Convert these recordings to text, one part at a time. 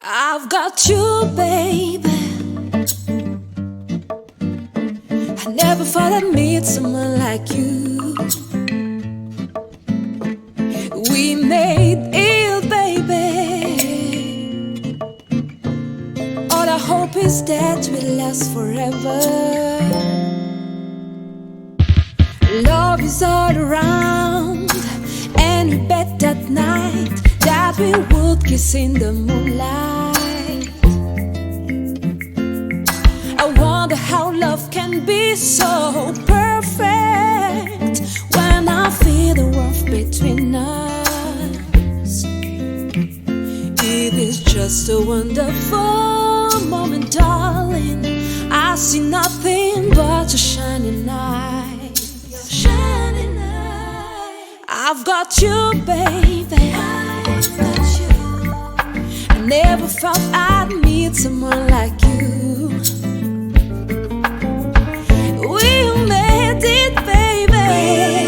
I've got you, baby. I never thought I'd meet someone like you. We made it, baby. All I hope is that we last forever. Love is all around, and we bet that night that we would kiss in the moonlight. I wonder how love can be so perfect when I feel the warmth between us. It is just a wonderful moment, darling. I see nothing but your shining eyes. I've got you, baby. I've got you. I never thought I'd meet someone like you. We made it, baby.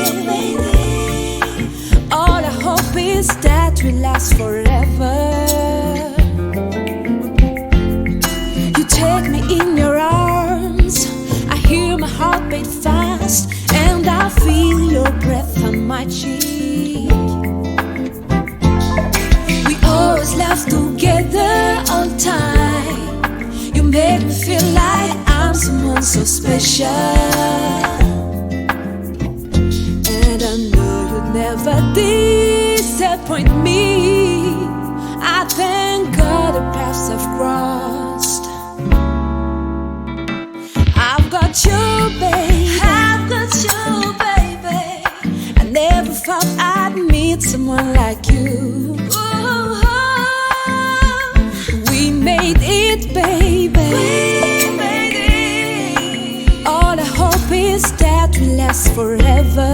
We made it. All I hope is that we last forever. You take me in your arms, I hear my heart beat fast, and I feel your breath on my cheek. We always laugh together all the time. You make me feel like I'm someone so special, and I know you'd never disappoint me. I thank God the paths have crossed. I've got you, baby. I've got you, baby. I never thought I'd meet someone like you. Ooh, we made it, baby. We made it. All I hope is that we last forever.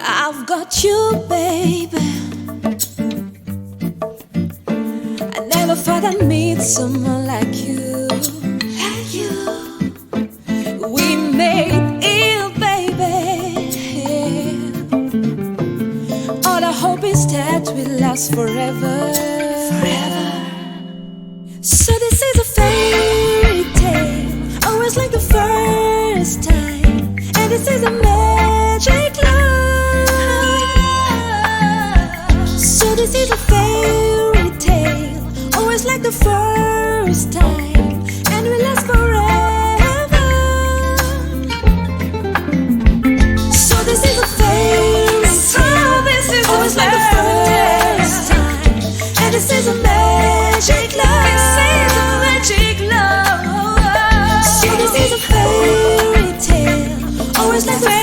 I've got you, baby. I never thought I'd meet someone like you. Like you. We made it, baby. All I hope is that we last forever. Forever. So this is a fairy tale, always like the first time. And this is a magic love. So this is a fairy tale, always like the first time, and we last forever. So this is a fairy tale, always like the first time, and this is a magic love. This is a magic love. So this is a fairy tale, always like the